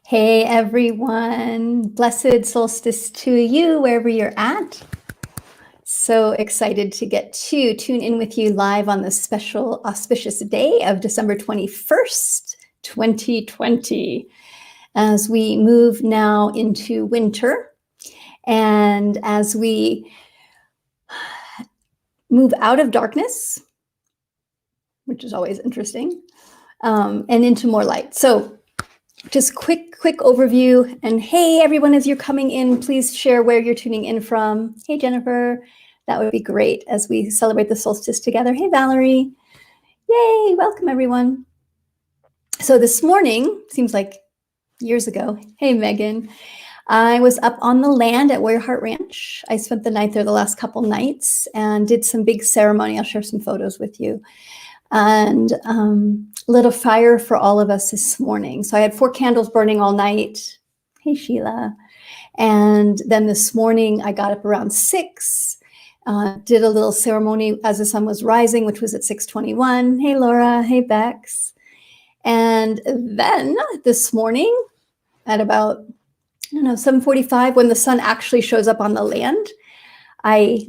Hey everyone, blessed solstice to you wherever you're at. So excited to get to tune in with you live on this special auspicious day of December 21st, 2020, as we move now into winter and as we move out of darkness, which is always interesting, and into more light. So just quick overview. And hey, everyone, as you're coming in, please share where you're tuning in from. Hey, Jennifer, that would be great as we celebrate the solstice together. Hey, Valerie. Yay, welcome, everyone. So this morning, seems like years ago. Hey, Megan. I was up on the land at Warrior Heart Ranch. I spent the night there the last couple nights and did some big ceremony. I'll share some photos with you. And lit a fire for all of us this morning. So I had 4 candles burning all night. Hey, Sheila. And then this morning I got up around 6, did a little ceremony as the sun was rising, which was at 6:21. Hey, Laura. Hey, Bex. And then this morning at about, 7:45, when the sun actually shows up on the land, I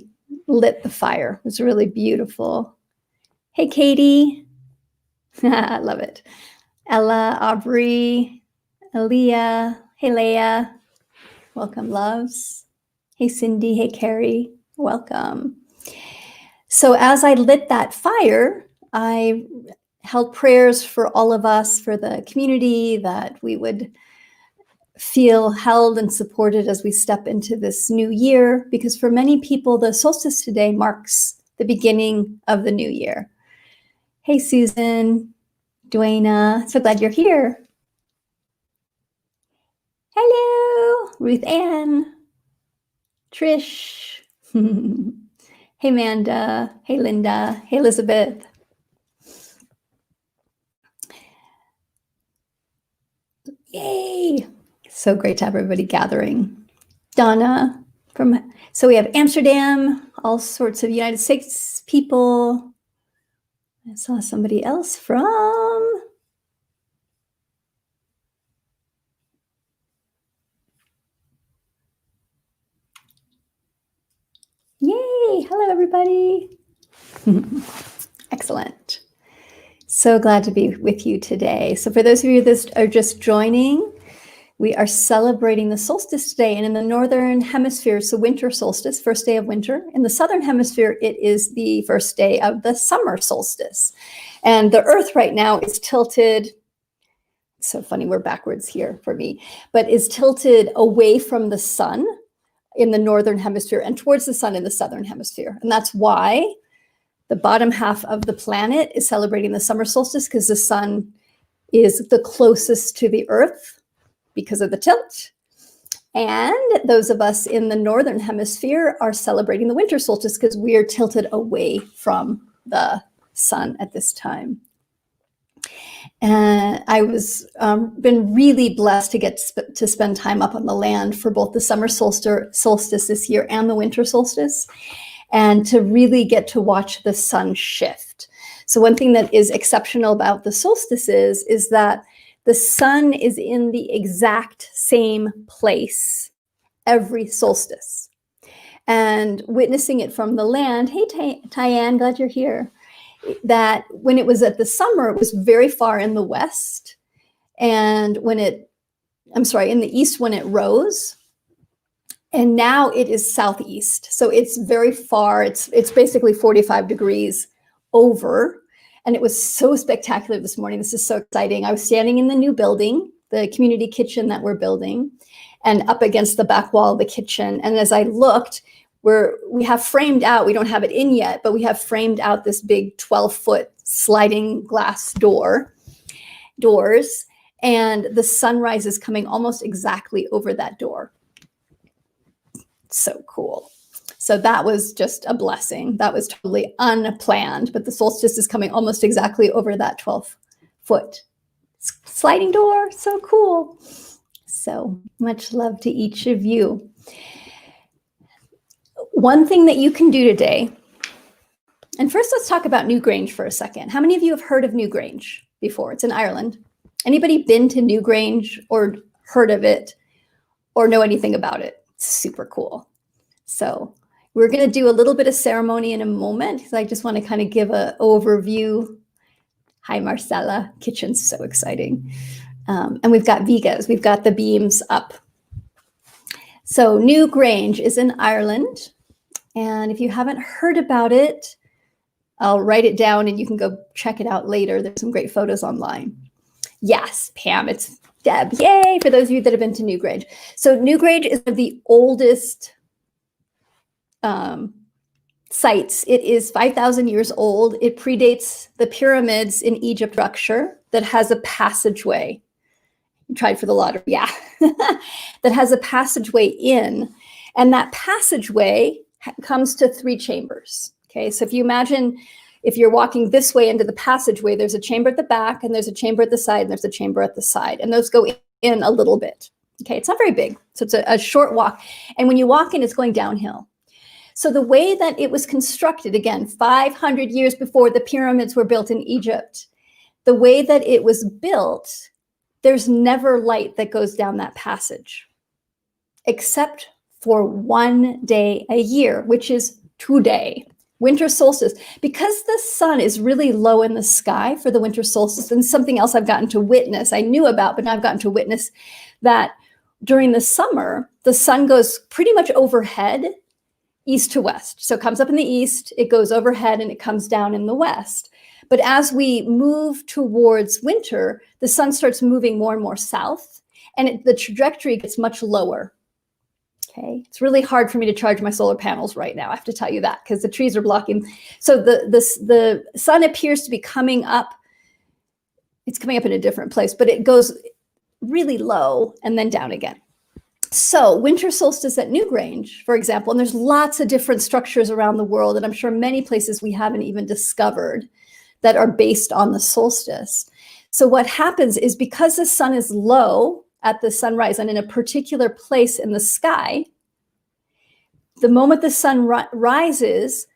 lit the fire. It was really beautiful. Hey, Katie. I love it. Ella, Aubrey, Aaliyah. Hey, Leah. Welcome, loves. Hey, Cindy. Hey, Carrie. Welcome. So as I lit that fire, I held prayers for all of us, for the community, that we would feel held and supported as we step into this new year, because for many people, the solstice today marks the beginning of the new year. Hey, Susan, Dwayna, so glad you're here. Hello, Ruth Ann, Trish. Hey, Amanda. Hey, Linda. Hey, Elizabeth. Yay. So great to have everybody gathering. Donna so we have Amsterdam, all sorts of United States people. I saw somebody else from Yay! Hello, everybody. Excellent. So glad to be with you today. So for those of you that are just joining, we are celebrating the solstice today. And in the Northern Hemisphere, so winter solstice, first day of winter. In the Southern Hemisphere, it is the first day of the summer solstice. And the Earth right now is tilted, it's so funny, we're backwards here for me, but is tilted away from the sun in the Northern Hemisphere and towards the sun in the Southern Hemisphere. And that's why the bottom half of the planet is celebrating the summer solstice, because the sun is the closest to the Earth because of the tilt. And those of us in the Northern Hemisphere are celebrating the winter solstice because we are tilted away from the sun at this time. And I was been really blessed to get to spend time up on the land for both the summer solstice this year and the winter solstice, and to really get to watch the sun shift. So one thing that is exceptional about the solstices is that the sun is in the exact same place every solstice. And witnessing it from the land, hey, Tyann, glad you're here, that when it was at the summer, it was very far in the west. And in the east when it rose. And now it is southeast. So it's very far. It's basically 45 degrees over. And it was so spectacular this morning. This is so exciting. I was standing in the new building, the community kitchen that we're building, and up against the back wall of the kitchen. And as I looked, we have framed out, we don't have it in yet, but we have framed out this big 12-foot sliding glass doors. And the sunrise is coming almost exactly over that door. So cool. So that was just a blessing. That was totally unplanned, but the solstice is coming almost exactly over that 12-foot sliding door. So cool. So much love to each of you. One thing that you can do today, and first let's talk about Newgrange for a second. How many of you have heard of Newgrange before? It's in Ireland. Anybody been to Newgrange or heard of it or know anything about it. It's super cool. So we're going to do a little bit of ceremony in a moment because I just want to kind of give an overview. Hi, Marcella. Kitchen's so exciting. And we've got Vigas. We've got the beams up. So Newgrange is in Ireland. And if you haven't heard about it, I'll write it down and you can go check it out later. There's some great photos online. Yes, Pam, it's Deb. Yay, for those of you that have been to Newgrange. So Newgrange is one of the oldest sites. It is 5,000 years old. It predates the pyramids in Egypt structure that has a passageway. Tried for the lottery, yeah. That has a passageway in. And that passageway comes to 3 chambers. Okay, so if you imagine if you're walking this way into the passageway, there's a chamber at the back and there's a chamber at the side and there's a chamber at the side. And those go in a little bit. Okay, it's not very big. So it's a short walk. And when you walk in, it's going downhill. So the way that it was constructed, again, 500 years before the pyramids were built in Egypt, the way that it was built, there's never light that goes down that passage, except for 1 day a year, which is today, winter solstice. Because the sun is really low in the sky for the winter solstice, and something else I've gotten to witness, I knew about, but now I've gotten to witness that during the summer, the sun goes pretty much overhead, east to west. So it comes up in the east, it goes overhead, and it comes down in the west. But as we move towards winter, the sun starts moving more and more south, and the trajectory gets much lower. Okay, it's really hard for me to charge my solar panels right now. I have to tell you that because the trees are blocking. So the sun appears to be coming up. It's coming up in a different place, but it goes really low and then down again. So winter solstice at Newgrange, for example, and there's lots of different structures around the world, and I'm sure many places we haven't even discovered that are based on the solstice. So what happens is because the sun is low at the sunrise and in a particular place in the sky, the moment the sun rises,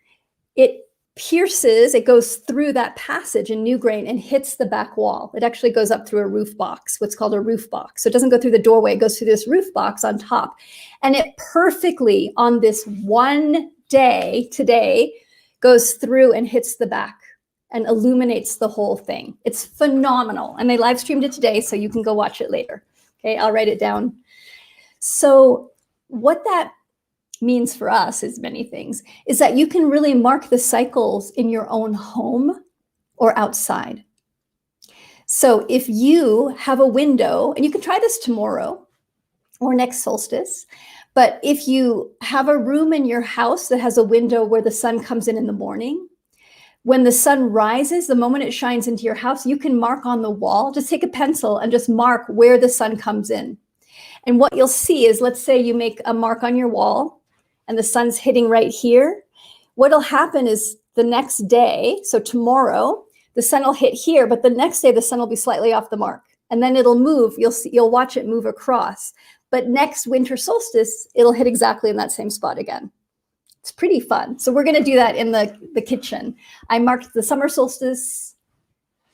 it pierces, it goes through that passage in Newgrange and hits the back wall. It actually goes up through a roof box, what's called a roof box. So it doesn't go through the doorway, it goes through this roof box on top. And it perfectly, on this one day today, goes through and hits the back and illuminates the whole thing. It's phenomenal. And they live streamed it today, so you can go watch it later. Okay, I'll write it down. So what that means for us is many things, is that you can really mark the cycles in your own home or outside. So if you have a window, and you can try this tomorrow or next solstice, but if you have a room in your house that has a window where the sun comes in the morning, when the sun rises, the moment it shines into your house, you can mark on the wall, just take a pencil and just mark where the sun comes in. And what you'll see is, let's say you make a mark on your wall and the sun's hitting right here. What'll happen is the next day, so tomorrow, the sun will hit here, but the next day the sun will be slightly off the mark. And then it'll move, you'll watch it move across. But next winter solstice, it'll hit exactly in that same spot again. It's pretty fun. So we're going to do that in the kitchen. I marked the summer solstice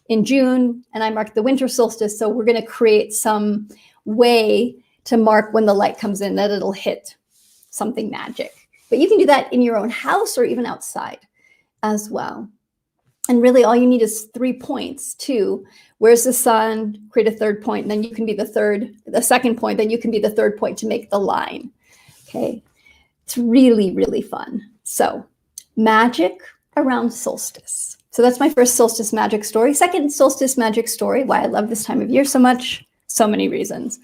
in June, and I marked the winter solstice. So we're going to create some way to mark when the light comes in, that it'll hit something magic. But you can do that in your own house or even outside as well. And really all you need is 3 points too. Where's the sun? Create a third point, and then you can be the second point, then you can be the third point to make the line. Okay. It's really, really fun. So magic around solstice. So that's my first solstice magic story. Second solstice magic story, why I love this time of year so much, so many reasons,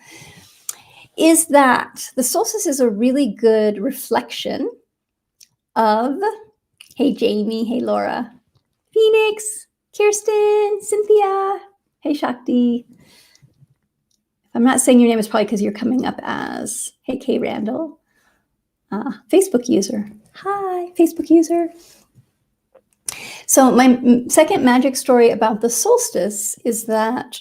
is that the solstice is a really good reflection of, hey Jamie, hey Laura, Phoenix, Kirsten, Cynthia, hey Shakti. If I'm not saying your name, it's probably because you're coming up as, hey Kay Randall. Facebook user. Hi, Facebook user. So my second magic story about the solstice is that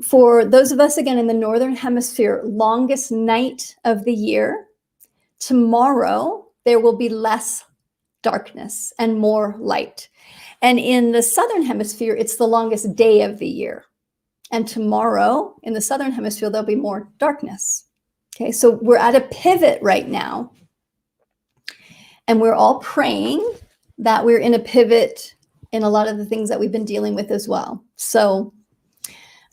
for those of us, again, in the Northern Hemisphere, longest night of the year, tomorrow there will be less darkness and more light. And in the Southern Hemisphere, it's the longest day of the year. And tomorrow in the Southern Hemisphere, there'll be more darkness. Okay, so we're at a pivot right now. And we're all praying that we're in a pivot in a lot of the things that we've been dealing with as well. So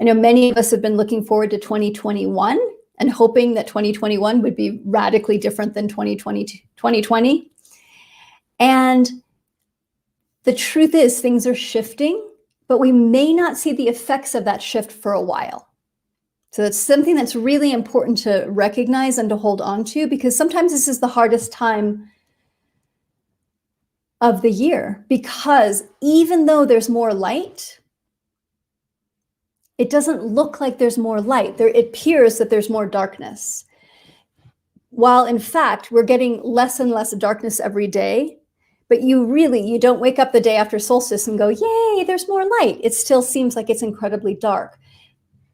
I know many of us have been looking forward to 2021 and hoping that 2021 would be radically different than 2020. And the truth is things are shifting, but we may not see the effects of that shift for a while. So that's something that's really important to recognize and to hold on to, because sometimes this is the hardest time of the year, because even though there's more light, it doesn't look like there's more light. It appears that there's more darkness. While in fact, we're getting less and less darkness every day, but you don't wake up the day after solstice and go, yay, there's more light. It still seems like it's incredibly dark,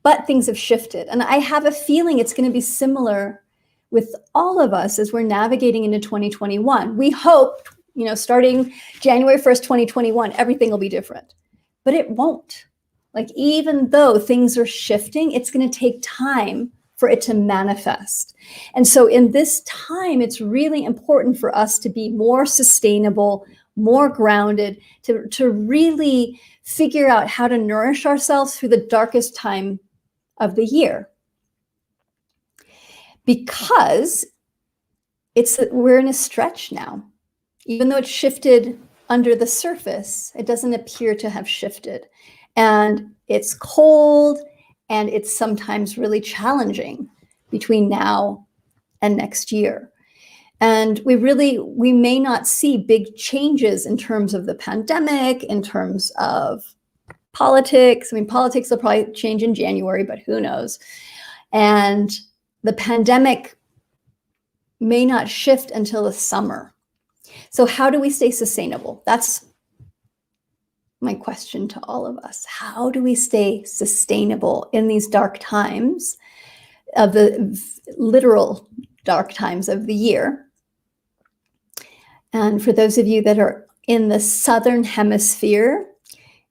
but things have shifted. And I have a feeling it's going to be similar with all of us as we're navigating into 2021. We hope, starting January 1st, 2021, everything will be different, but it won't. Like, even though things are shifting, it's going to take time for it to manifest. And so in this time, it's really important for us to be more sustainable, more grounded, to really figure out how to nourish ourselves through the darkest time of the year. Because we're in a stretch now. Even though it's shifted under the surface, it doesn't appear to have shifted. And it's cold, and it's sometimes really challenging between now and next year. And we may not see big changes in terms of the pandemic, in terms of politics. I mean, politics will probably change in January, but who knows? And the pandemic may not shift until the summer. So how do we stay sustainable? That's my question to all of us. How do we stay sustainable in these dark times, of the literal dark times of the year? And for those of you that are in the Southern Hemisphere,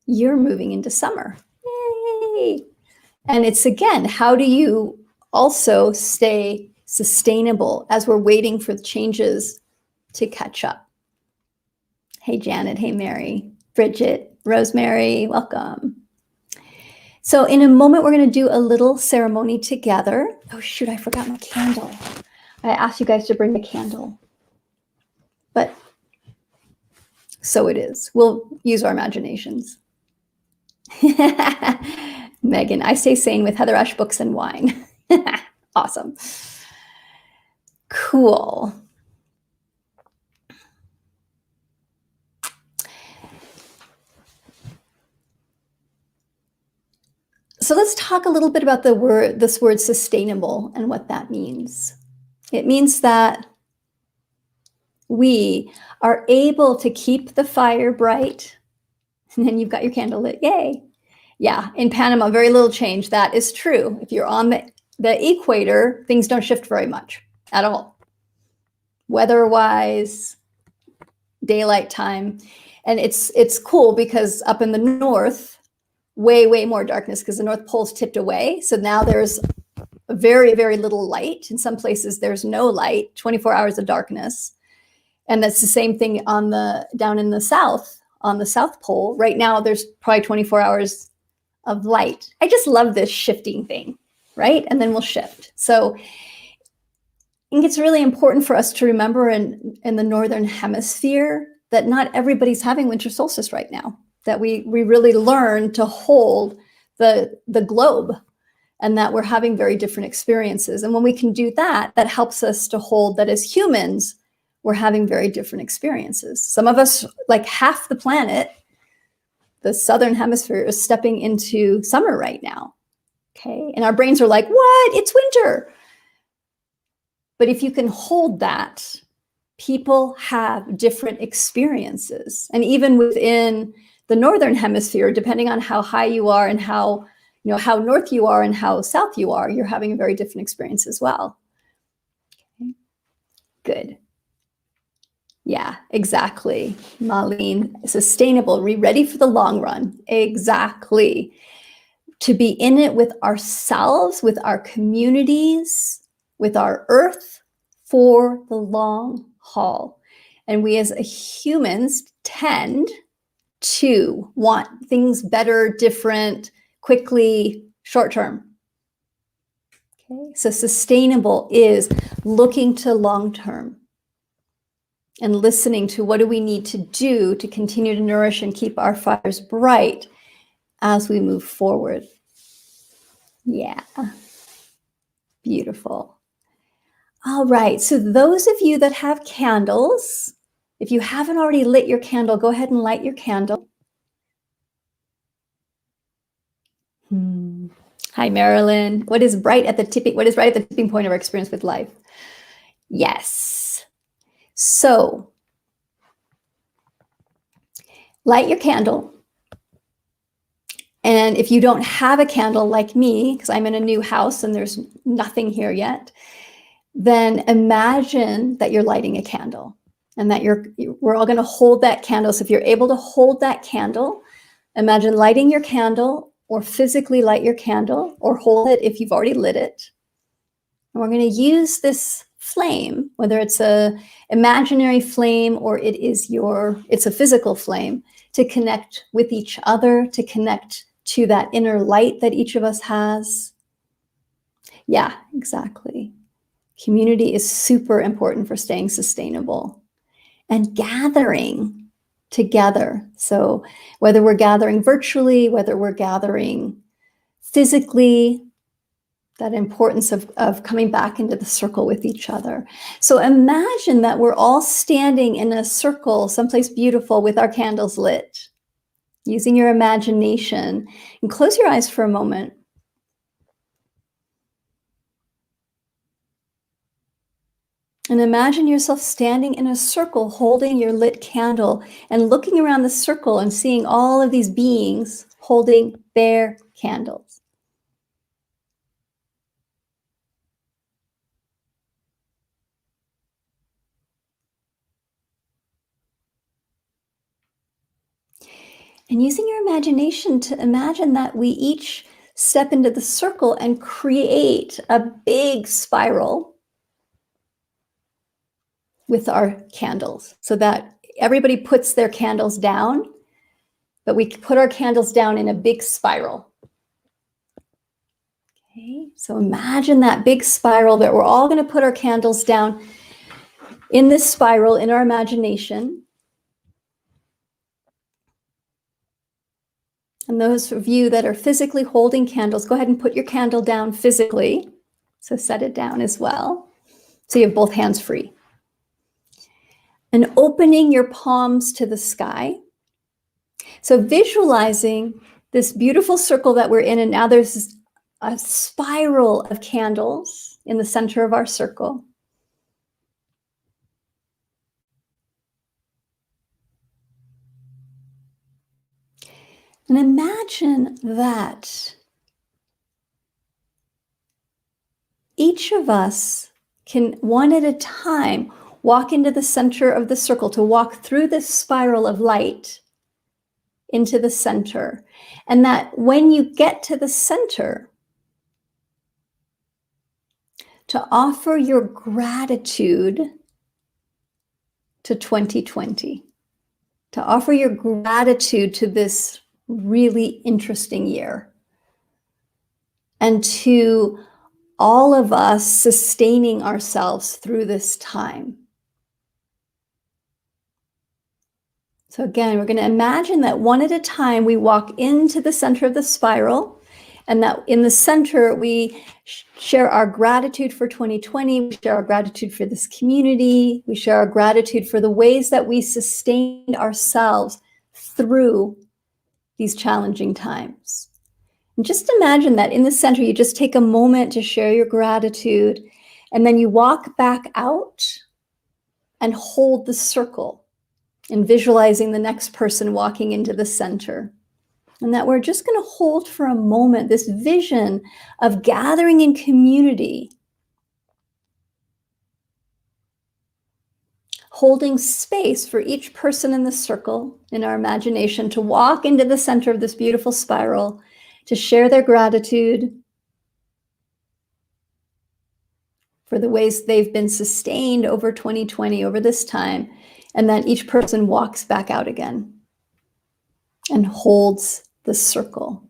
you're moving into summer. Yay! And it's, again, how do you also stay sustainable as we're waiting for the changes to catch up? Hey, Janet. Hey, Mary. Bridget. Rosemary. Welcome. So in a moment, we're going to do a little ceremony together. Oh, shoot. I forgot my candle. I asked you guys to bring a candle. But so it is. We'll use our imaginations. Megan, I stay sane with HeatherAsh books and wine. Awesome. Cool. So let's talk a little bit about this word sustainable and what that means. It means that we are able to keep the fire bright, and then you've got your candle lit. Yay. Yeah, in Panama, very little change. That is true. If you're on the equator, things don't shift very much at all. Weather-wise, daylight time. And it's cool because up in the north, way more darkness because the North Pole's tipped away. So now there's very, very little light. In some places, there's no light, 24 hours of darkness. And that's the same thing down in the south, on the South Pole. Right now, there's probably 24 hours of light. I just love this shifting thing, right? And then we'll shift. So I think it's really important for us to remember in the Northern Hemisphere that not everybody's having winter solstice right now, that we really learn to hold the globe, and that we're having very different experiences. And when we can do that, that helps us to hold that as humans, we're having very different experiences. Some of us, like half the planet, the Southern Hemisphere, is stepping into summer right now. Okay. And our brains are like, what? It's winter. But if you can hold that, people have different experiences. And even within the Northern Hemisphere, depending on how high you are and how north you are and how south you are, you're having a very different experience as well. Okay. Good. Yeah, exactly. Marlene, sustainable, ready for the long run. Exactly. to be in it with ourselves, with our communities, with our earth for the long haul. And we as humans tend to want things better, different, quickly, short term. Okay, so sustainable is looking to long term and listening to what do we need to do to continue to nourish and keep our fires bright as we move forward. Yeah, beautiful. All right, so those of you that have candles, if you haven't already lit your candle, go ahead and light your candle. Hi, Marilyn. What is right at the tipping point of our experience with life? Yes. So light your candle. And if you don't have a candle like me, because I'm in a new house and there's nothing here yet, then imagine that you're lighting a candle and that we're all going to hold that candle. So if you're able to hold that candle, imagine lighting your candle or physically light your candle or hold it if you've already lit it. And we're going to use this flame, whether it's a imaginary flame or it's a physical flame, to connect with each other, to connect to that inner light that each of us has. Yeah, exactly. Community is super important for staying sustainable and gathering together. So whether we're gathering virtually, whether we're gathering physically, that importance of coming back into the circle with each other. So imagine that we're all standing in a circle, someplace beautiful with our candles lit, using your imagination, and close your eyes for a moment. And imagine yourself standing in a circle, holding your lit candle and looking around the circle and seeing all of these beings holding their candles. And using your imagination to imagine that we each step into the circle and create a big spiral with our candles, so that everybody puts their candles down, but we put our candles down in a big spiral. Okay, so imagine that big spiral that we're all going to put our candles down in this spiral in our imagination. And those of you that are physically holding candles, go ahead and put your candle down physically. So set it down as well, so you have both hands free. And opening your palms to the sky. So visualizing this beautiful circle that we're in, and now there's a spiral of candles in the center of our circle. And imagine that each of us can, one at a time, walk into the center of the circle, to walk through this spiral of light into the center. And that when you get to the center, to offer your gratitude to 2020, to offer your gratitude to this really interesting year, and to all of us sustaining ourselves through this time. So again, we're going to imagine that one at a time we walk into the center of the spiral, and that in the center we share our gratitude for 2020, we share our gratitude for this community, we share our gratitude for the ways that we sustained ourselves through these challenging times. And just imagine that in the center, you just take a moment to share your gratitude, and then you walk back out and hold the circle, and visualizing the next person walking into the center. And that we're just going to hold for a moment this vision of gathering in community, holding space for each person in the circle in our imagination to walk into the center of this beautiful spiral, to share their gratitude for the ways they've been sustained over 2020, over this time, and then each person walks back out again and holds the circle.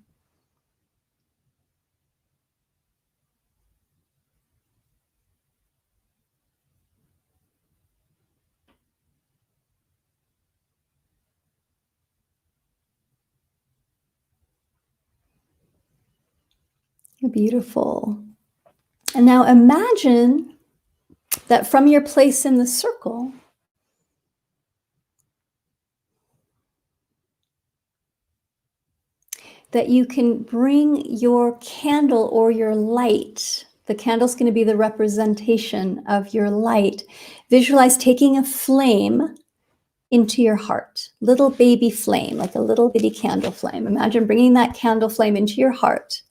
Beautiful. And now imagine that from your place in the circle, that you can bring your candle or your light. The candle's going to be the representation of your light. Visualize taking a flame into your heart, little baby flame, like a little bitty candle flame. Imagine bringing that candle flame into your heart.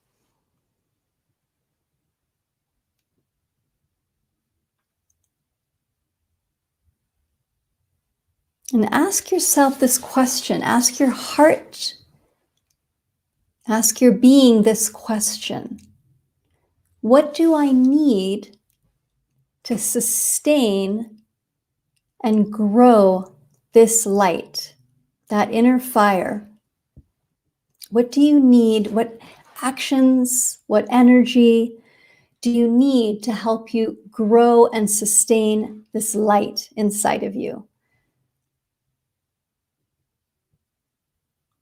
And ask yourself this question, ask your heart, ask your being this question. What do I need to sustain and grow this light, that inner fire? What do you need? What actions, what energy do you need to help you grow and sustain this light inside of you?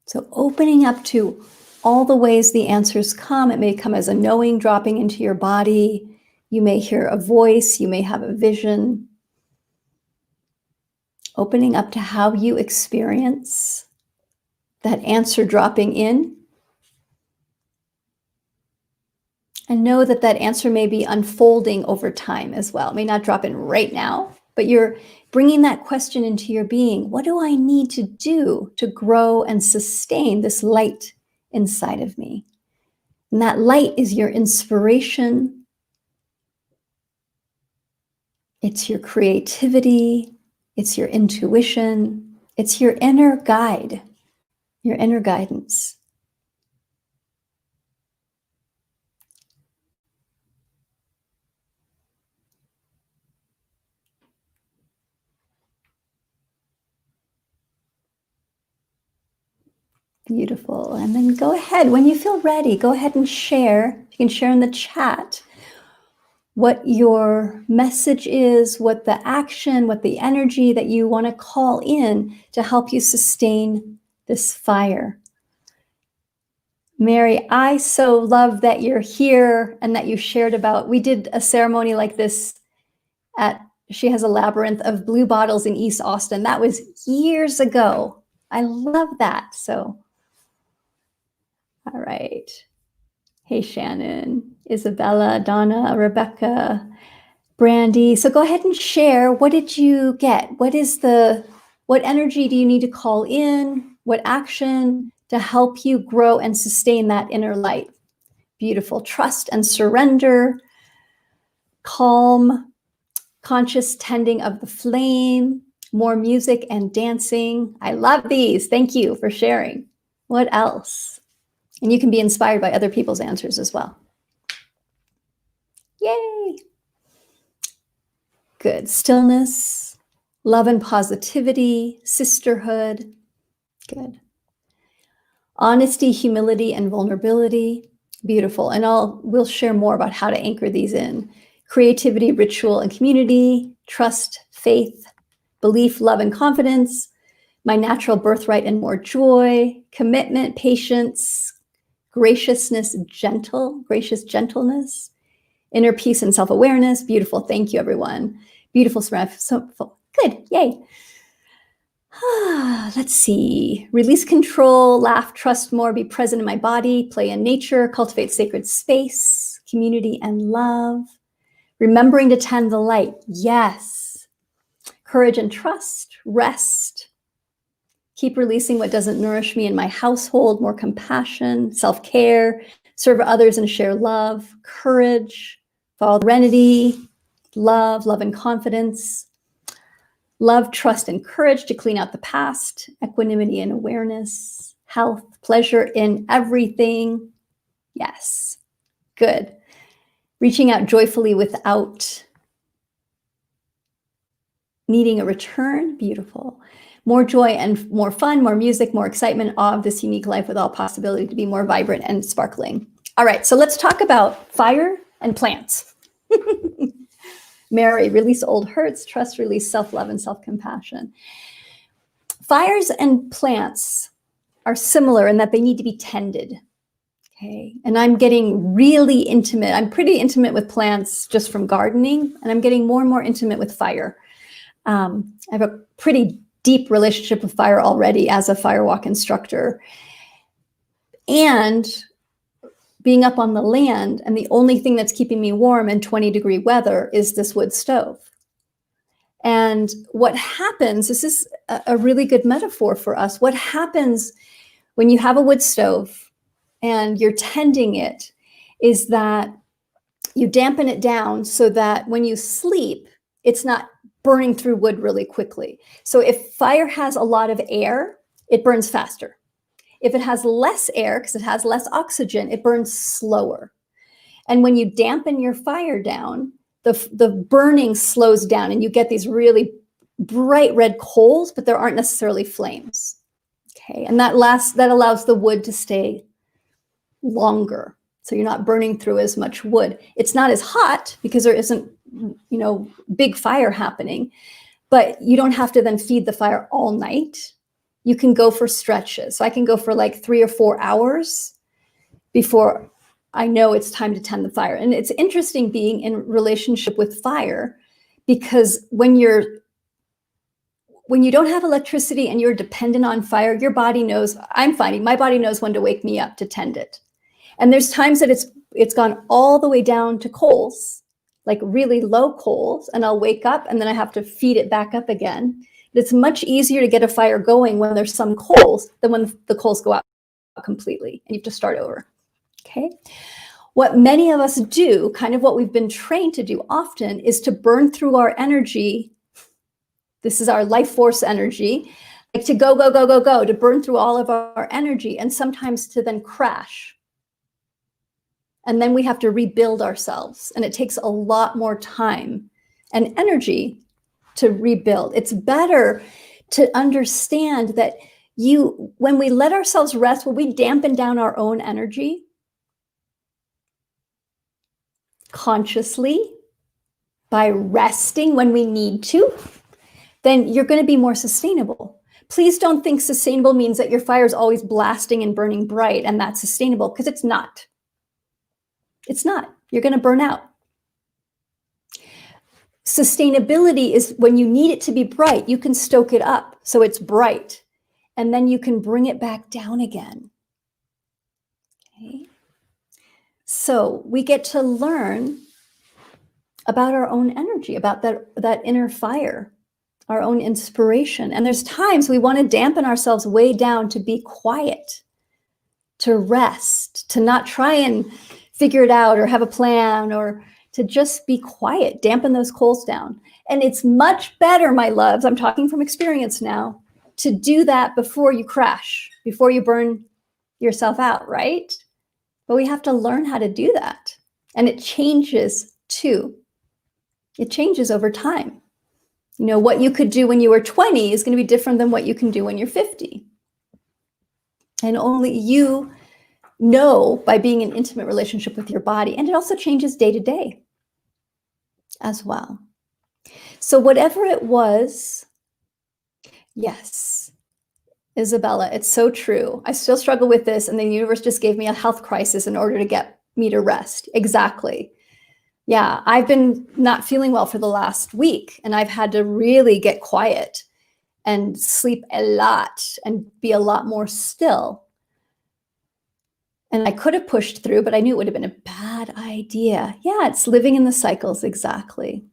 So opening up to all the ways the answers come. It may come as a knowing dropping into your body. You may hear a voice. You may have a vision. Opening up to how you experience that answer dropping in. And know that that answer may be unfolding over time as well. It may not drop in right now, but you're bringing that question into your being. What do I need to do to grow and sustain this light inside of me? And that light is your inspiration. It's your creativity. It's your intuition. It's your inner guide, your inner guidance. Beautiful. And then go ahead, when you feel ready, go ahead and share. You can share in the chat what your message is, what the action, what the energy that you want to call in to help you sustain this fire. Mary, I so love that you're here and that you shared about, we did a ceremony like this she has a labyrinth of blue bottles in East Austin. That was years ago. I love that. So, all right. Hey, Shannon, Isabella, Donna, Rebecca, Brandy. So go ahead and share. What did you get? What energy do you need to call in? What action to help you grow and sustain that inner light? Beautiful. Trust and surrender. Calm, conscious tending of the flame. More music and dancing. I love these. Thank you for sharing. What else? And you can be inspired by other people's answers as well. Yay. Good. Stillness, love and positivity, sisterhood. Good. Honesty, humility, and vulnerability. Beautiful. And we'll share more about how to anchor these in. Creativity, ritual, and community. Trust, faith, belief, love, and confidence. My natural birthright and more joy. Commitment, patience, graciousness, gracious gentleness. Inner peace and self-awareness. Beautiful. Thank you, everyone. Beautiful. So good. Yay. Let's see. Release control, laugh, trust more, be present in my body, play in nature, cultivate sacred space, community and love. Remembering to tend the light. Yes. Courage and trust, rest. Keep releasing what doesn't nourish me in my household, more compassion, self-care, serve others and share love, courage, follow serenity, love and confidence, love, trust, and courage to clean out the past, equanimity and awareness, health, pleasure in everything, Yes. Good. Reaching out joyfully without needing a return. Beautiful. More joy and more fun, more music, more excitement, awe of this unique life with all possibility to be more vibrant and sparkling. All right, so let's talk about fire and plants. Mary, release old hurts, trust, release self-love and self-compassion. Fires and plants are similar in that they need to be tended. Okay, and I'm getting really intimate. I'm pretty intimate with plants just from gardening, and I'm getting more and more intimate with fire. I have a pretty deep relationship with fire already as a firewalk instructor. And being up on the land, and the only thing that's keeping me warm in 20-degree weather is this wood stove. And what happens, this is a really good metaphor for us. What happens when you have a wood stove and you're tending it is that you dampen it down so that when you sleep, it's not burning through wood really quickly. So if fire has a lot of air, it burns faster. If it has less air, because it has less oxygen, it burns slower. And when you dampen your fire down, the burning slows down and you get these really bright red coals, but there aren't necessarily flames. Okay, and that allows the wood to stay longer. So you're not burning through as much wood. It's not as hot because there isn't, big fire happening, but you don't have to then feed the fire all night. You can go for stretches. So I can go for like 3 or 4 hours before I know it's time to tend the fire. And it's interesting being in relationship with fire, because when you don't have electricity and you're dependent on fire, your body knows, I'm finding my body knows when to wake me up to tend it. And there's times that it's gone all the way down to coals, like really low coals, and I'll wake up and then I have to feed it back up again. It's much easier to get a fire going when there's some coals than when the coals go out completely and you have to start over. Okay. What many of us do, kind of what we've been trained to do often, is to burn through our energy. This is our life force energy, like to go, to burn through all of our energy, and sometimes to then crash. And then we have to rebuild ourselves. And it takes a lot more time and energy to rebuild. It's better to understand that when we let ourselves rest, when we dampen down our own energy consciously by resting when we need to, then you're going to be more sustainable. Please don't think sustainable means that your fire is always blasting and burning bright and that's sustainable, because it's not. It's not. You're going to burn out. Sustainability is when you need it to be bright, you can stoke it up so it's bright, and then you can bring it back down again. Okay. So we get to learn about our own energy, about that inner fire, our own inspiration. And there's times we want to dampen ourselves way down to be quiet, to rest, to not try and figure it out or have a plan, or to just be quiet, dampen those coals down. And it's much better, my loves, I'm talking from experience now, to do that before you crash, before you burn yourself out, right? But we have to learn how to do that. And it changes too. It changes over time. What you could do when you were 20 is going to be different than what you can do when you're 50. And only you know by being in intimate relationship with your body. And it also changes day to day as well. So whatever it was, yes, Isabella, it's so true. I still struggle with this, and the universe just gave me a health crisis in order to get me to rest. Exactly. Yeah, I've been not feeling well for the last week, and I've had to really get quiet and sleep a lot and be a lot more still. And I could have pushed through, but I knew it would have been a bad idea. Yeah, it's living in the cycles, exactly.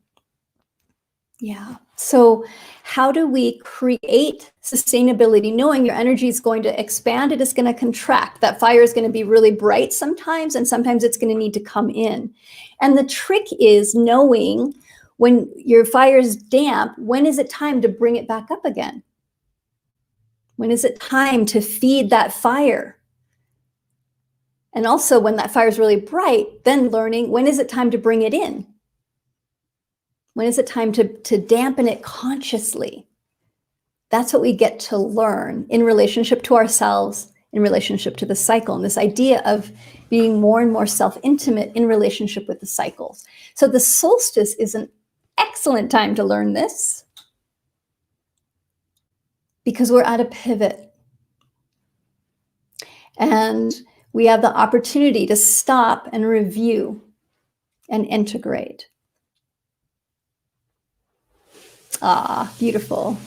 Yeah. So how do we create sustainability, knowing your energy is going to expand, it is going to contract. That fire is going to be really bright sometimes, and sometimes it's going to need to come in. And the trick is knowing when your fire is damp, when is it time to bring it back up again? When is it time to feed that fire? And also when that fire is really bright, then learning, when is it time to bring it in? When is it time to dampen it consciously? That's what we get to learn in relationship to ourselves, in relationship to the cycle, and this idea of being more and more self-intimate in relationship with the cycles. So the solstice is an excellent time to learn this because we're at a pivot. And we have the opportunity to stop and review and integrate. Ah, beautiful.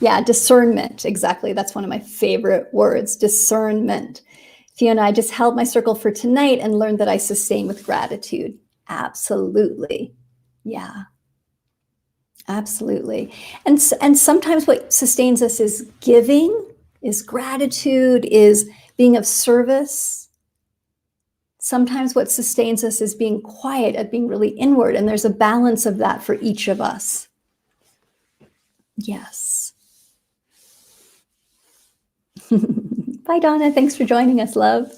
Yeah, discernment, exactly. That's one of my favorite words, discernment. Fiona, I just held my circle for tonight and learned that I sustain with gratitude. Absolutely. Yeah, absolutely. And sometimes what sustains us is giving, is gratitude, is being of service. Sometimes what sustains us is being quiet, at being really inward, and there's a balance of that for each of us. Yes. Bye, Donna. Thanks for joining us, love.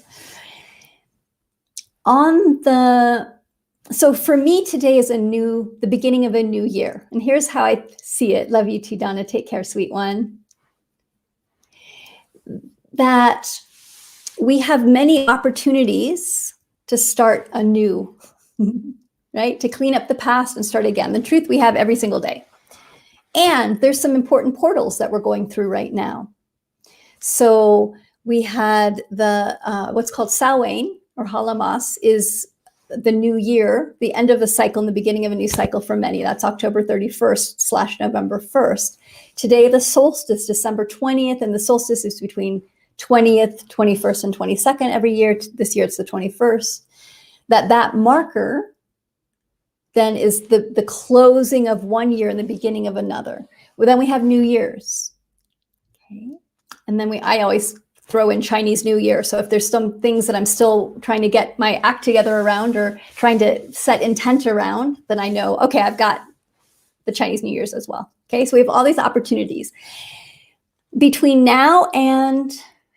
So for me, today is the beginning of a new year. And here's how I see it. Love you too, Donna. Take care, sweet one. That we have many opportunities to start anew, right? To clean up the past and start again. The truth we have every single day. And there's some important portals that we're going through right now. So we had the what's called Samhain or Halamas is the new year, the end of a cycle and the beginning of a new cycle for many. That's October 31st / November 1st. Today, the solstice, December 20th, and the solstice is between 20th, 21st, and 22nd every year. This year, it's the 21st. That marker then is the closing of one year and the beginning of another. Well, then we have New Year's. Okay. And then I always throw in Chinese New Year. So if there's some things that I'm still trying to get my act together around or trying to set intent around, then I know, okay, I've got the Chinese New Year's as well. Okay, so we have all these opportunities. Between now and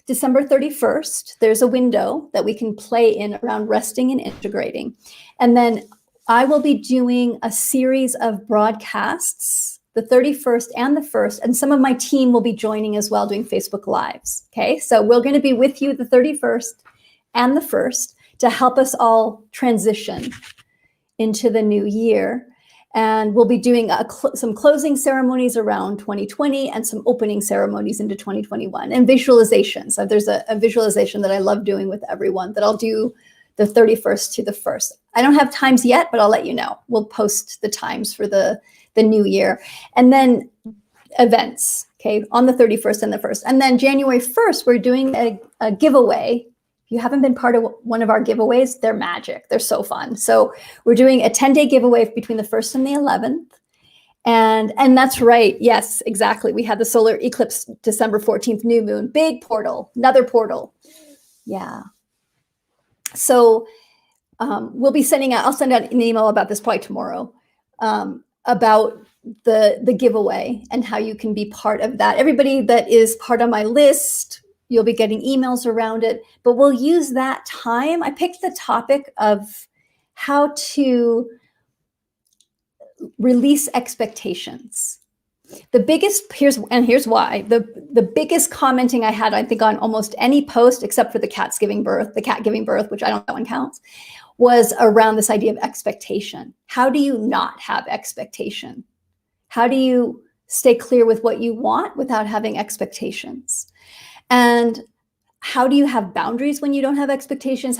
December 31st, there's a window that we can play in around resting and integrating. And then I will be doing a series of broadcasts the 31st and the 1st, and some of my team will be joining as well, doing Facebook Lives. Okay, so we're going to be with you the 31st and the 1st to help us all transition into the new year. And we'll be doing some closing ceremonies around 2020 and some opening ceremonies into 2021 and visualizations. So there's a visualization that I love doing with everyone that I'll do the 31st to the 1st. I don't have times yet, but I'll let you know. We'll post the times for the new year. And then events, okay, on the 31st and the 1st. And then January 1st, we're doing a giveaway. If you haven't been part of one of our giveaways, they're magic. They're so fun. So we're doing a 10-day giveaway between the 1st and the 11th. And that's right. Yes, exactly. We had the solar eclipse, December 14th, new moon, big portal, another portal. Yeah. So we'll be I'll send out an email about this probably tomorrow, about the giveaway and how you can be part of that. Everybody that is part of my list, you'll be getting emails around it, but we'll use that time. I picked the topic of how to release expectations. Here's why. The biggest commenting I had, I think, on almost any post, except for the cat giving birth, which I don't know, that one counts, was around this idea of expectation. How do you not have expectation? How do you stay clear with what you want without having expectations? And how do you have boundaries when you don't have expectations?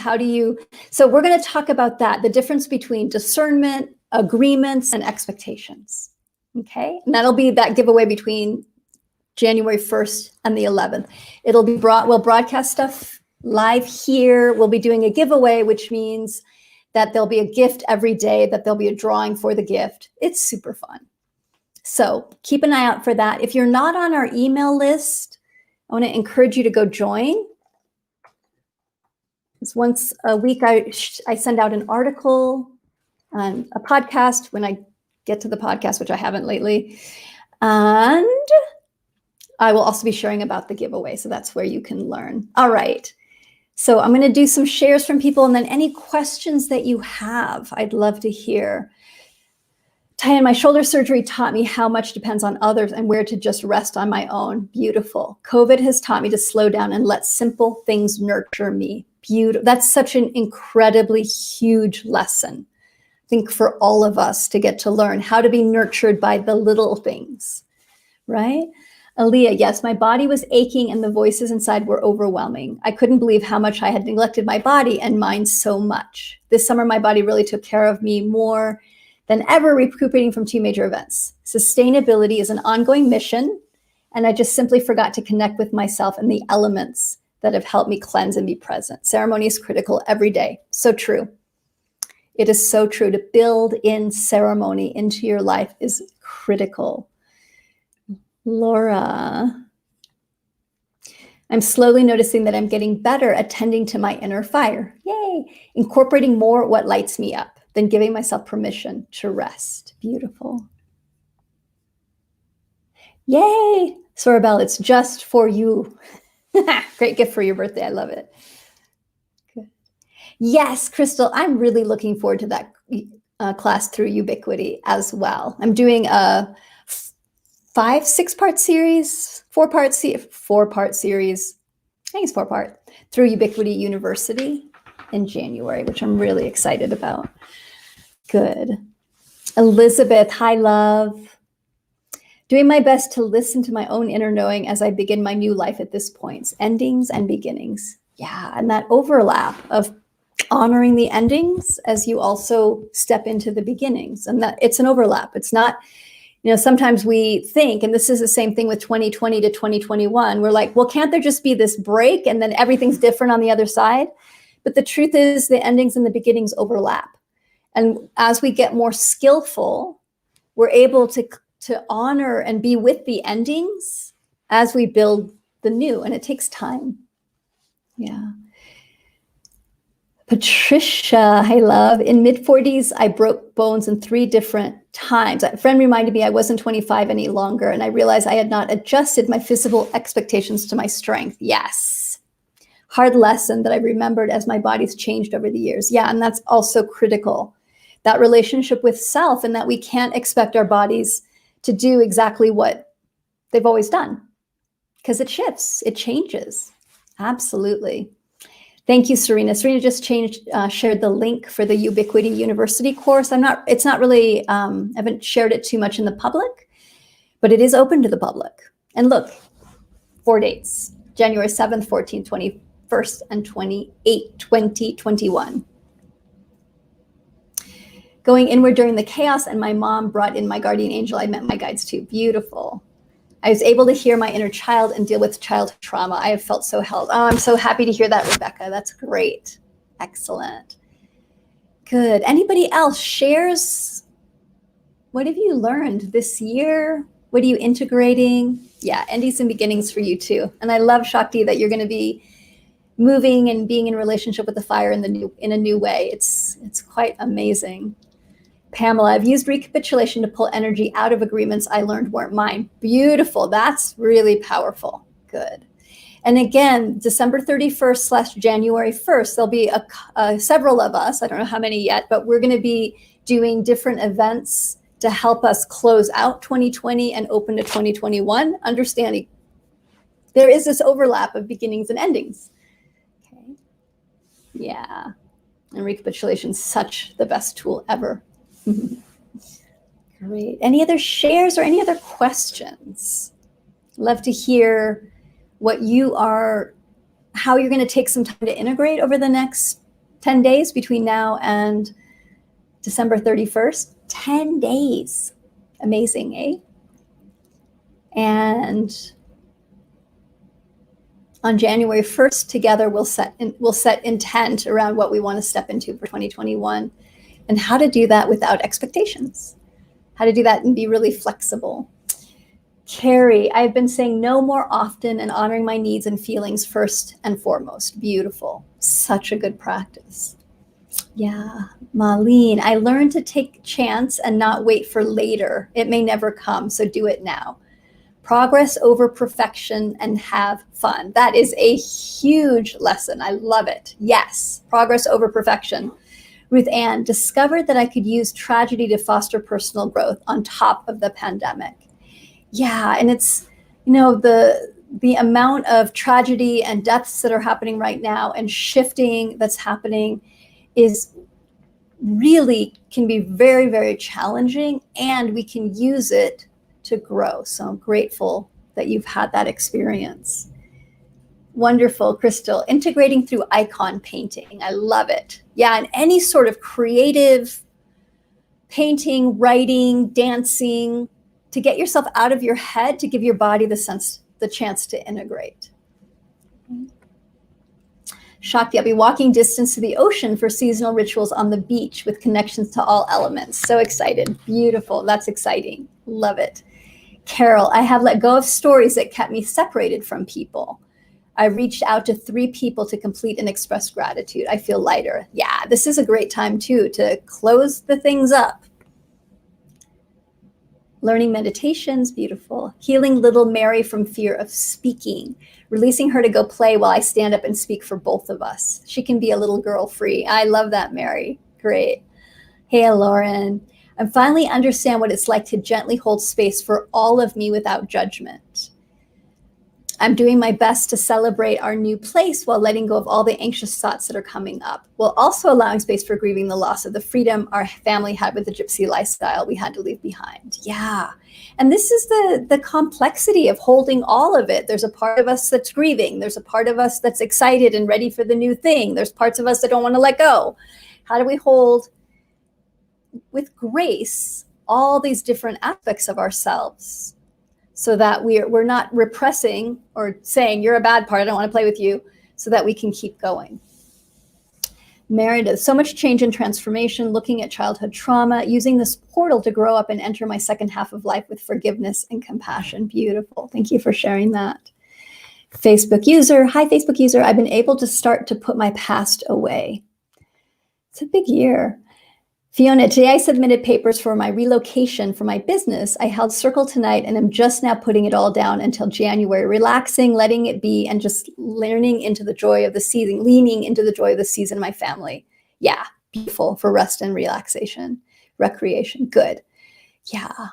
So we're going to talk about that, the difference between discernment, agreements, and expectations. Okay, and that'll be that giveaway between January 1st and the 11th. We'll broadcast stuff live here. We'll be doing a giveaway, which means that there'll be a gift every day, that there'll be a drawing for the gift. It's super fun. So keep an eye out for that. If you're not on our email list, I want to encourage you to go join. Because once a week, I send out an article on a podcast when I get to the podcast, which I haven't lately. And I will also be sharing about the giveaway. So that's where you can learn. All right. So I'm going to do some shares from people, and then any questions that you have, I'd love to hear. Tyann, my shoulder surgery taught me how much depends on others and where to just rest on my own. Beautiful. COVID has taught me to slow down and let simple things nurture me. Beautiful. That's such an incredibly huge lesson, I think, for all of us to get to learn how to be nurtured by the little things, right? Aaliyah, yes, my body was aching and the voices inside were overwhelming. I couldn't believe how much I had neglected my body and mind so much. This summer, my body really took care of me more than ever, recuperating from 2 major events. Sustainability is an ongoing mission, and I just simply forgot to connect with myself and the elements that have helped me cleanse and be present. Ceremony is critical every day. So true. It is so true. To build in ceremony into your life is critical. Laura, I'm slowly noticing that I'm getting better at tending to my inner fire. Yay! Incorporating more what lights me up than giving myself permission to rest. Beautiful. Yay! Sorabelle, it's just for you. Great gift for your birthday. I love it. Good. Yes, Crystal, I'm really looking forward to that class through Ubiquity as well. I'm doing a 6-part series, 4-part series. I think it's 4-part through Ubiquity University in January, which I'm really excited about. Good. Elizabeth, hi, love. Doing my best to listen to my own inner knowing as I begin my new life at this point. Endings and beginnings. Yeah, and that overlap of honoring the endings as you also step into the beginnings. And that it's an overlap. It's not, sometimes we think, and this is the same thing with 2020 to 2021, we're like, well, can't there just be this break and then everything's different on the other side? But the truth is the endings and the beginnings overlap. And as we get more skillful, we're able to honor and be with the endings as we build the new, and it takes time. Yeah. Patricia, hi, love. In mid-40s, I broke bones in 3 different times. A friend reminded me I wasn't 25 any longer, and I realized I had not adjusted my physical expectations to my strength. Yes. Hard lesson that I remembered as my body's changed over the years. Yeah, and that's also critical. That relationship with self, and that we can't expect our bodies to do exactly what they've always done, because it shifts, it changes. Absolutely. Thank you, Serena. Serena just shared the link for the Ubiquity University course. It's not really, I haven't shared it too much in the public, but it is open to the public. And look, 4 dates, January 7th, 14th, 21st, and 28th, 2021. Going inward during the chaos, and my mom brought in my guardian angel. I met my guides too. Beautiful. I was able to hear my inner child and deal with childhood trauma. I have felt so held. Oh, I'm so happy to hear that, Rebecca. That's great. Excellent. Good. Anybody else shares? What have you learned this year? What are you integrating? Yeah, endings and beginnings for you too. And I love, Shakti, that you're going to be moving and being in relationship with the fire in a new way. It's quite amazing. Pamela, I've used recapitulation to pull energy out of agreements I learned weren't mine. Beautiful. That's really powerful. Good. And again, December 31st / January 1st, there'll be several of us, I don't know how many yet, but we're going to be doing different events to help us close out 2020 and open to 2021, understanding there is this overlap of beginnings and endings. Okay. Yeah. And recapitulation is such the best tool ever. Great. Any other shares or any other questions? Love to hear how you're going to take some time to integrate over the next 10 days between now and December 31st. 10 days. Amazing, eh? And on January 1st, together we'll set intent around what we want to step into for 2021. And how to do that without expectations, how to do that and be really flexible. Carrie, I've been saying no more often and honoring my needs and feelings first and foremost. Beautiful. Such a good practice. Yeah. Marlene, I learned to take chance and not wait for later. It may never come, so do it now. Progress over perfection and have fun. That is a huge lesson. I love it. Yes, progress over perfection. Ruth Ann, discovered that I could use tragedy to foster personal growth on top of the pandemic. Yeah, and it's, the amount of tragedy and deaths that are happening right now and shifting that's happening is really can be very, very challenging, and we can use it to grow. So I'm grateful that you've had that experience. Wonderful, Crystal. Integrating through icon painting. I love it. Yeah, and any sort of creative painting, writing, dancing, to get yourself out of your head, to give your body the chance to integrate. Shakti, I'll be walking distance to the ocean for seasonal rituals on the beach with connections to all elements. So excited. Beautiful. That's exciting. Love it. Carol, I have let go of stories that kept me separated from people. I reached out to 3 people to complete and express gratitude. I feel lighter. Yeah, this is a great time too to close the things up. Learning meditations, beautiful. Healing little Mary from fear of speaking. Releasing her to go play while I stand up and speak for both of us. She can be a little girl free. I love that, Mary. Great. Hey, Lauren. I finally understand what it's like to gently hold space for all of me without judgment. I'm doing my best to celebrate our new place while letting go of all the anxious thoughts that are coming up, while also allowing space for grieving the loss of the freedom our family had with the gypsy lifestyle we had to leave behind. Yeah. And this is the complexity of holding all of it. There's a part of us that's grieving. There's a part of us that's excited and ready for the new thing. There's parts of us that don't want to let go. How do we hold with grace all these different aspects of ourselves, so that we're not repressing or saying, you're a bad part, I don't want to play with you, so that we can keep going. Meredith, so much change and transformation, looking at childhood trauma, using this portal to grow up and enter my second half of life with forgiveness and compassion. Beautiful. Thank you for sharing that. Facebook user, hi Facebook user, I've been able to start to put my past away. It's a big year. Fiona, today I submitted papers for my relocation for my business. I held circle tonight and I'm just now putting it all down until January, relaxing, letting it be, and just learning into the joy of the season, leaning into the joy of the season of my family. Yeah, beautiful for rest and relaxation, recreation, good. Yeah.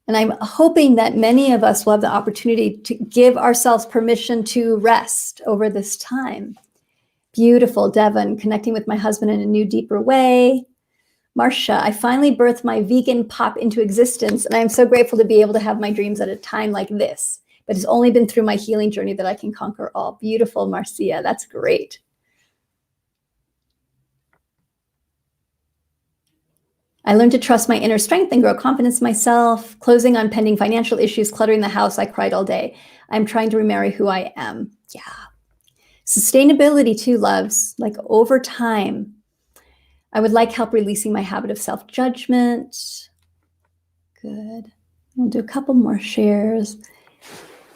And I'm hoping that many of us will have the opportunity to give ourselves permission to rest over this time. Beautiful, Devon, connecting with my husband in a new, deeper way. Marcia, I finally birthed my vegan pop into existence, and I'm so grateful to be able to have my dreams at a time like this. But it's only been through my healing journey that I can conquer all. Beautiful, Marcia. That's great. I learned to trust my inner strength and grow confidence in myself. Closing on pending financial issues, cluttering the house. I cried all day. I'm trying to remarry who I am. Yeah. Sustainability too, loves. Like over time. I would like help releasing my habit of self-judgment. Good. We'll do a couple more shares.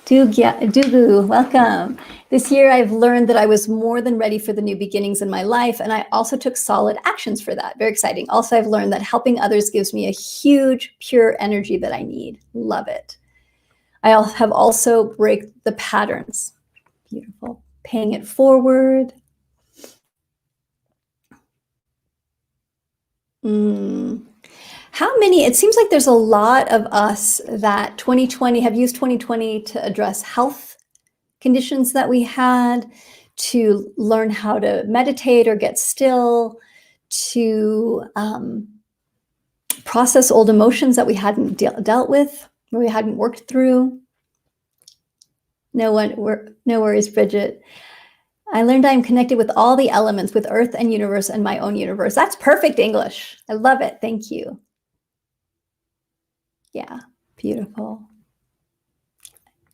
Dugu, welcome. This year I've learned that I was more than ready for the new beginnings in my life, and I also took solid actions for that. Very exciting. Also, I've learned that helping others gives me a huge, pure energy that I need. Love it. I have also break the patterns. Beautiful. Paying it forward. How many, it seems like there's a lot of us that 2020 have used 2020 to address health conditions that we had, to learn how to meditate or get still, to process old emotions that we hadn't dealt with, or we hadn't worked through. No worries, Bridget. I learned I'm connected with all the elements, with earth and universe and my own universe. That's perfect English. I love it. Thank you. Yeah, beautiful.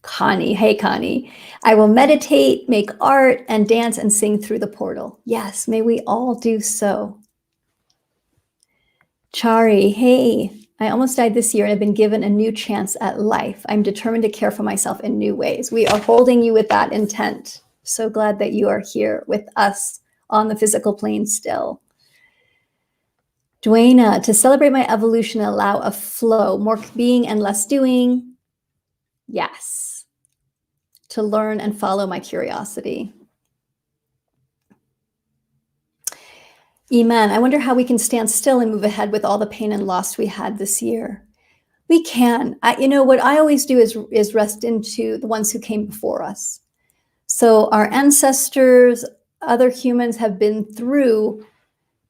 Connie, hey Connie. I will meditate, make art, and dance and sing through the portal. Yes, may we all do so. Chari, hey. I almost died this year and have been given a new chance at life. I'm determined to care for myself in new ways. We are holding you with that intent. So glad that you are here with us on the physical plane still. Dwayna, to celebrate my evolution and allow a flow, more being and less doing. Yes. To learn and follow my curiosity. Iman, I wonder how we can stand still and move ahead with all the pain and loss we had this year. We can. What I always do is rest into the ones who came before us. So our ancestors, other humans have been through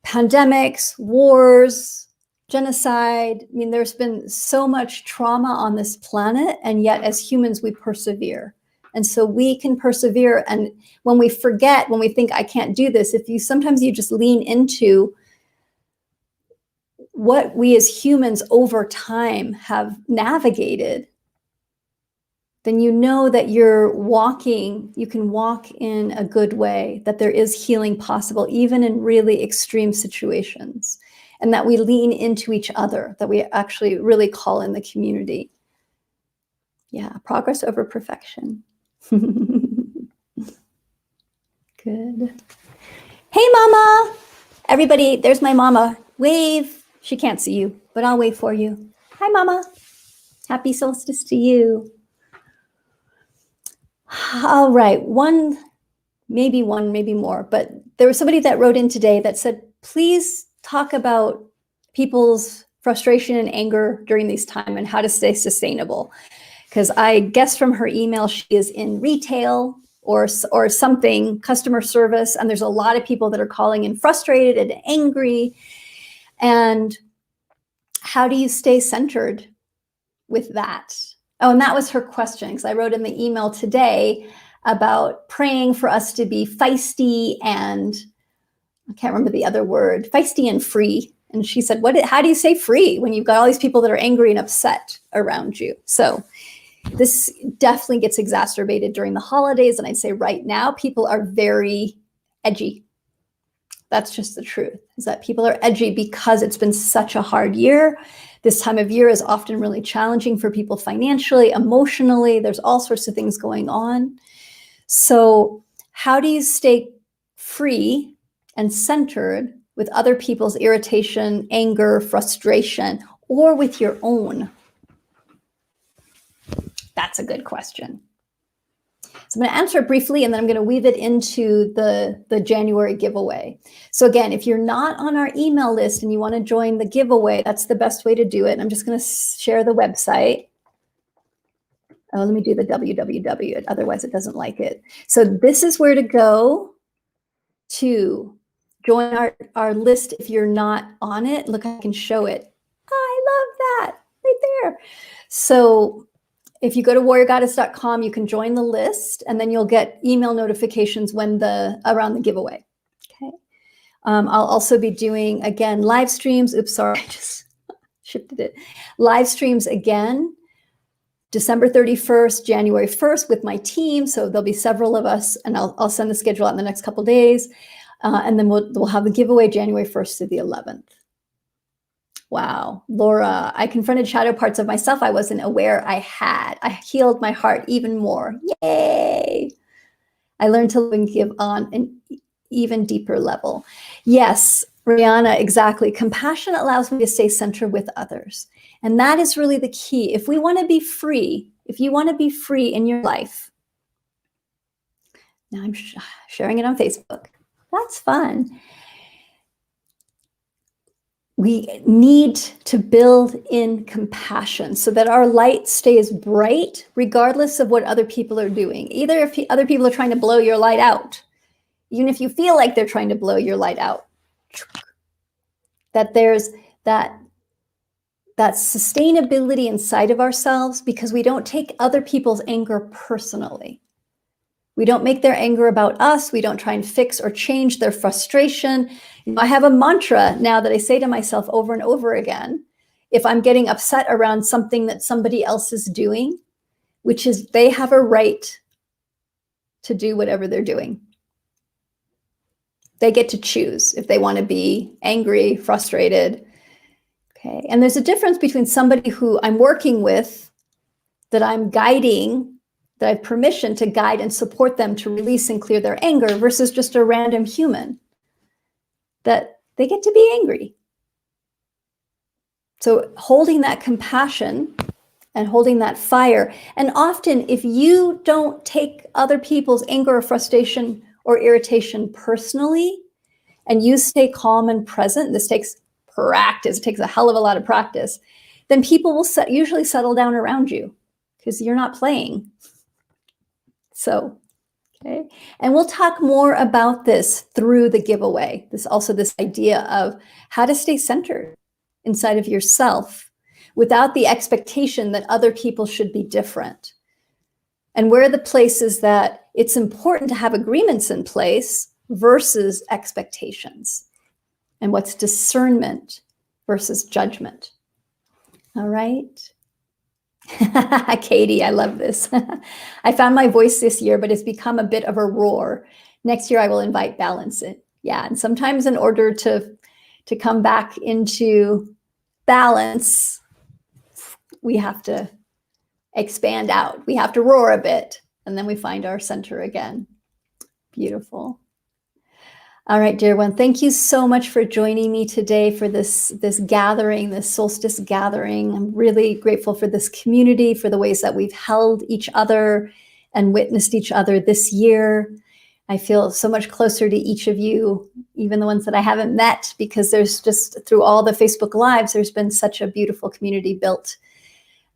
pandemics, wars, genocide. I mean, there's been so much trauma on this planet, and yet as humans, we persevere. And so we can persevere. And when we forget, when we think, I can't do this, sometimes you just lean into what we as humans over time have navigated, then you know that you can walk in a good way, that there is healing possible, even in really extreme situations, and that we lean into each other, that we actually really call in the community. Yeah, progress over perfection. Good. Hey, Mama. Everybody, there's my Mama. Wave. She can't see you, but I'll wave for you. Hi, Mama. Happy solstice to you. All right, maybe more, but there was somebody that wrote in today that said, please talk about people's frustration and anger during these times and how to stay sustainable. Because I guess from her email, she is in retail or something, customer service, and there's a lot of people that are calling in frustrated and angry. And how do you stay centered with that? Oh, and that was her question, because I wrote in the email today about praying for us to be feisty and, I can't remember the other word, feisty and free. And she said, how do you say free when you've got all these people that are angry and upset around you? So this definitely gets exacerbated during the holidays. And I'd say right now, people are very edgy. That's just the truth, is that people are edgy because it's been such a hard year. This time of year is often really challenging for people financially, emotionally. There's all sorts of things going on. So how do you stay free and centered with other people's irritation, anger, frustration, or with your own? That's a good question. So I'm going to answer it briefly, and then I'm going to weave it into the January giveaway. So again, if you're not on our email list and you want to join the giveaway, that's the best way to do it. And I'm just going to share the website. Oh, let me do the www, otherwise it doesn't like it. So this is where to go to join our list if you're not on it. Look, I can show it. I love that, right there. So if you go to warriorgoddess.com, you can join the list, and then you'll get email notifications around the giveaway. Okay. I'll also be doing, again, live streams. Oops, sorry, I just shifted it. Live streams again, December 31st, January 1st with my team. So there'll be several of us, and I'll send the schedule out in the next couple of days. And then we'll have the giveaway January 1st to the 11th. Wow, Laura, I confronted shadow parts of myself I wasn't aware I had. I healed my heart even more. Yay! I learned to live and give on an even deeper level. Yes, Rihanna, exactly. Compassion allows me to stay centered with others. And that is really the key. If we want to be free, if you want to be free in your life, now I'm sharing it on Facebook. That's fun. We need to build in compassion so that our light stays bright regardless of what other people are doing. Either if other people are trying to blow your light out, even if you feel like they're trying to blow your light out, that there's that sustainability inside of ourselves, because we don't take other people's anger personally. We don't make their anger about us. We don't try and fix or change their frustration. I have a mantra now that I say to myself over and over again, if I'm getting upset around something that somebody else is doing, which is they have a right to do whatever they're doing. They get to choose if they want to be angry, frustrated. Okay. And there's a difference between somebody who I'm working with, that I'm guiding, that I have permission to guide and support them to release and clear their anger, versus just a random human that they get to be angry. So holding that compassion and holding that fire. And often, if you don't take other people's anger or frustration or irritation personally, and you stay calm and present, this takes practice, it takes a hell of a lot of practice, then people will usually settle down around you because you're not playing. So, okay. And we'll talk more about this through the giveaway. This idea of how to stay centered inside of yourself without the expectation that other people should be different. And where are the places that it's important to have agreements in place versus expectations? And what's discernment versus judgment? All right. Katie, I love this. I found my voice this year, but it's become a bit of a roar. Next year, I will invite balance in. Yeah, and sometimes in order to come back into balance, we have to expand out. We have to roar a bit, and then we find our center again. Beautiful. All right, dear one, thank you so much for joining me today for this gathering, this solstice gathering. I'm really grateful for this community, for the ways that we've held each other and witnessed each other this year. I feel so much closer to each of you, even the ones that I haven't met, because there's just, through all the Facebook Lives, there's been such a beautiful community built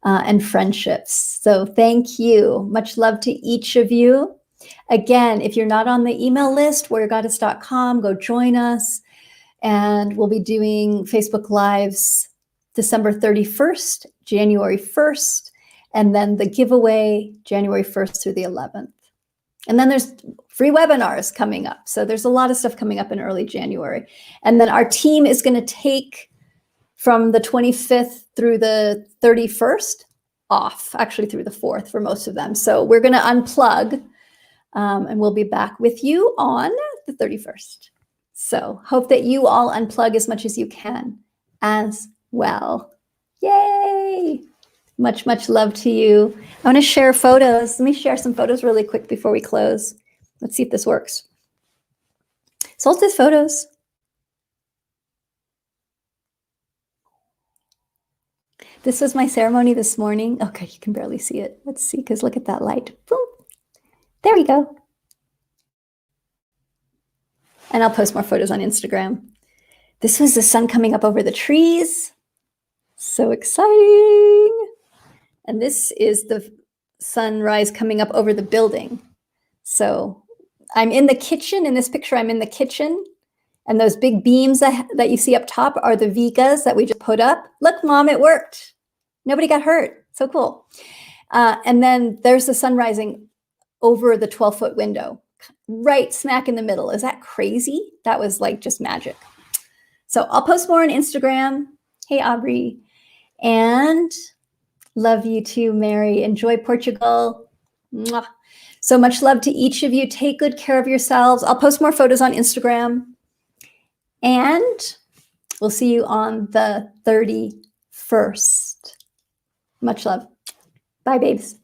and friendships. So thank you. Much love to each of you. Again, if you're not on the email list, warriorgoddess.com, go join us. And we'll be doing Facebook Lives December 31st, January 1st, and then the giveaway January 1st through the 11th. And then there's free webinars coming up. So there's a lot of stuff coming up in early January. And then our team is going to take from the 25th through the 31st off, actually through the 4th for most of them. So we're going to unplug. And we'll be back with you on the 31st. So hope that you all unplug as much as you can as well. Yay! Much, much love to you. I want to share photos. Let me share some photos really quick before we close. Let's see if this works. Solstice photos. This was my ceremony this morning. Okay, you can barely see it. Let's see, because look at that light. Boom. There we go. And I'll post more photos on Instagram. This was the sun coming up over the trees. So exciting. And this is the sunrise coming up over the building. So I'm in the kitchen. In this picture, I'm in the kitchen. And those big beams that you see up top are the vigas that we just put up. Look, Mom, it worked. Nobody got hurt. So cool. And then there's the sun rising over the 12-foot window, right smack in the middle. Is that crazy? That was like just magic. So I'll post more on Instagram. Hey, Aubrey. And love you too, Mary. Enjoy Portugal. Mwah. So much love to each of you. Take good care of yourselves. I'll post more photos on Instagram. And we'll see you on the 31st. Much love. Bye, babes.